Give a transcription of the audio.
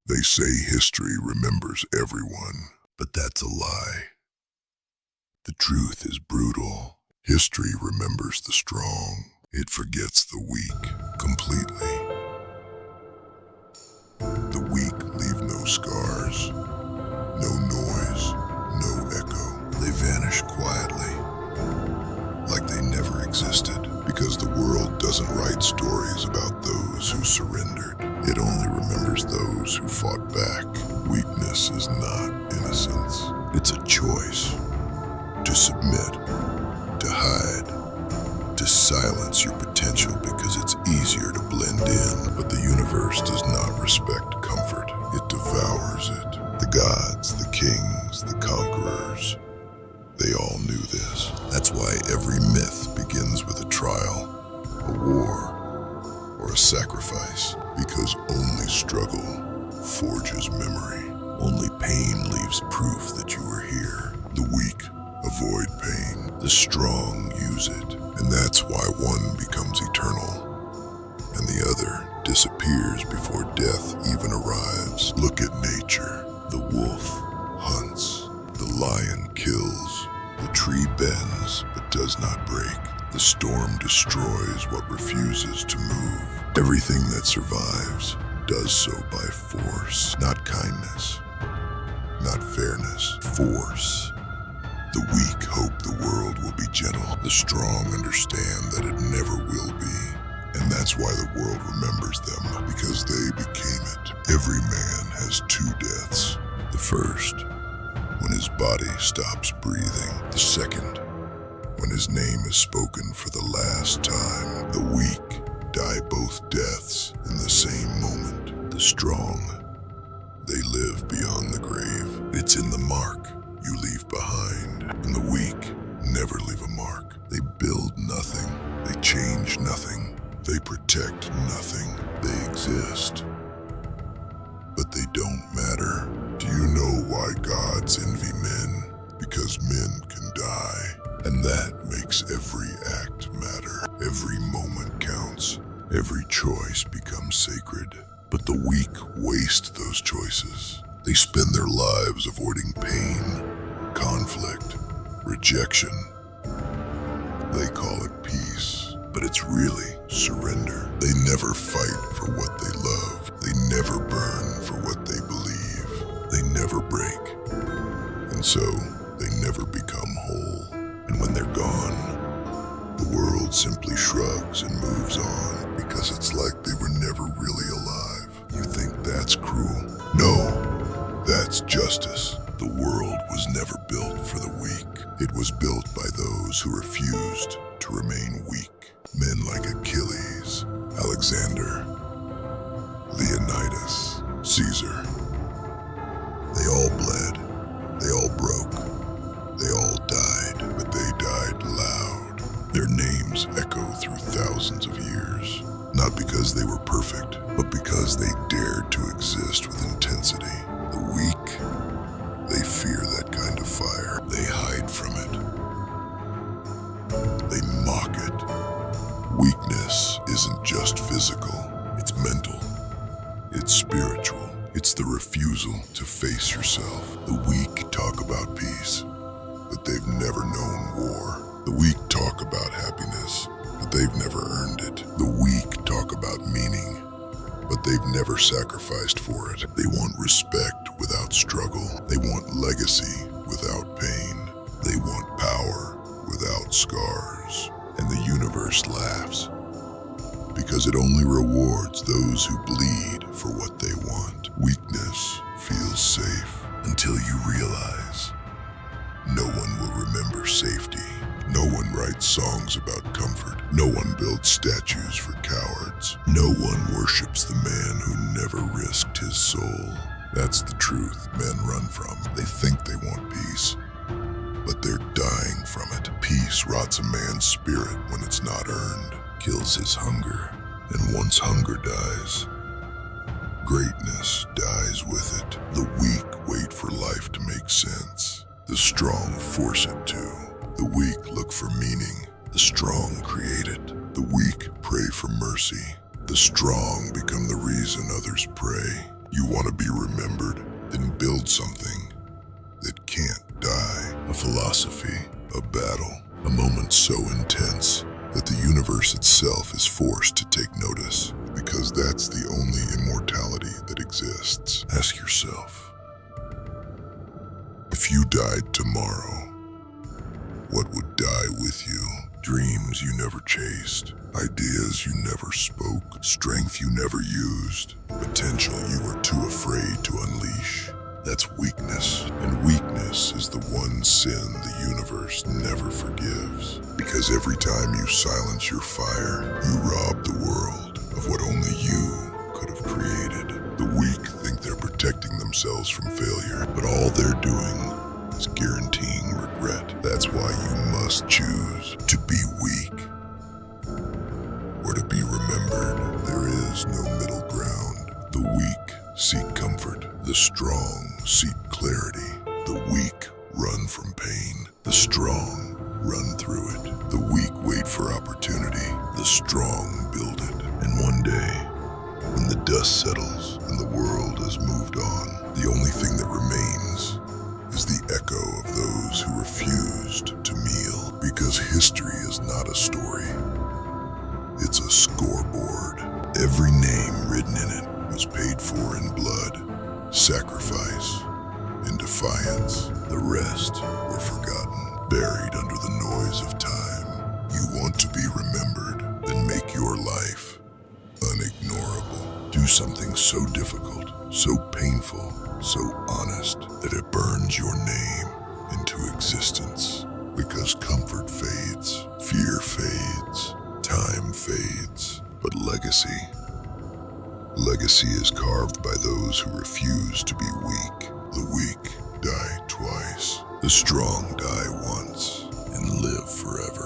They say history remembers everyone, but that's a lie. The truth is brutal. History remembers the strong. It forgets the weak completely. The weak leave no scars, no noise, no echo. They vanish quietly, like they never existed, because the world doesn't write stories about those who surrendered. It only remembers those who fought back. Weakness is not innocence. It's a choice. To submit, to hide, to silence your potential because it's easier to blend in. But the universe does not respect comfort. It devours it. The gods, the kings, the conquerors, they all knew this. That's why every myth begins with a trial, a war, or a sacrifice. Because only struggle forges memory. Only pain leaves proof that you were here. The weak avoid pain. The strong use it. And that's why one becomes eternal and the other disappears before death even arrives. Look at nature. The wolf hunts. The lion kills. The tree bends but does not break. The storm destroys what refuses to move. Everything that survives does so by force, not kindness, not fairness, force. The weak hope the world will be gentle. The strong understand that it never will be. And that's why the world remembers them, because they became it. Every man has two deaths. The first, when his body stops breathing. The second, when his name is spoken for the last time. The weak die both deaths in the same moment. The strong, they live beyond the grave. It's in the mark you leave behind. And the weak never leave a mark. They build nothing. They change nothing. They protect nothing. They exist, but they don't matter. Do you know why gods envy men? Because men can die. And that makes every act matter. Every moment counts. Every choice becomes sacred. But the weak waste those choices. They spend their lives avoiding pain, conflict, rejection. They call it peace, but it's really surrender. They never fight for what they love. They never burn for what they believe. They never break. And so, they never become whole. And when they're gone, the world simply shrugs and moves on, because it's like they were never really alive. You think that's cruel? No, that's justice. The world was never built for the weak. It was built by those who refused to remain weak. Men like Achilles, Alexander, Leonidas, Caesar. They all bled. They all broke. They all died, but they died loud. Their names echo through thousands of years, not because they were perfect, but because they dared to exist with intensity. The weak, they fear that kind of fire. They hide from it. They mock it. Weakness isn't just physical, it's mental, it's spiritual. It's the refusal to face yourself. The weak talk about peace, but they've never known war. The weak talk about happiness, but they've never earned it. The weak talk about meaning, but they've never sacrificed for it. They want respect without struggle. They want legacy without pain. They want power without scars. And the universe laughs, because it only rewards those who bleed for what they want. Weakness feels safe until you realize no one will remember safety. No one writes songs about comfort. No one builds statues for cowards. No one worships the man who never risked his soul. That's the truth men run from. They think they want peace, but they're dying from it. Peace rots a man's spirit when it's not earned, kills his hunger, and once hunger dies, greatness dies with it. The weak wait for life to make sense. The strong force it to. The weak look for meaning. The strong create it. The weak pray for mercy. The strong become the reason others pray. You want to be remembered? Then build something that can't die. A philosophy, a battle, a moment so intense that the universe itself is forced to take notice, because that's the only immortality that exists. Ask yourself, if you died tomorrow, what would die with you? Dreams you never chased, ideas you never spoke, strength you never used, potential you were too afraid to unleash. That's weakness, and weakness is the one sin the universe never forgives. Because every time you silence your fire, you rob the world of what only you could have created. The weak think they're protecting themselves from failure, but all they're doing is guaranteeing regret. That's why you must choose to be weak or to be remembered. There is no middle ground. The weak seek comfort. The strong seek clarity. The weak run from pain. The strong run through it. The weak wait for opportunity. The strong build it. And one day, when the dust settles and the world has moved on, the only thing that remains is the echo of those who refused to kneel. Because history is not a story. It's a scoreboard. Every name written in it was paid for in blood, sacrifice, and defiance. The rest were forgotten, buried under the noise of time. You want to be remembered? Then make your life unignorable. Do something so difficult, so painful, so honest that it burns your name into existence. Because comfort fades, fear fades, time fades, but legacy is carved by those who refuse to be weak. The weak die twice. The strong die once and live forever.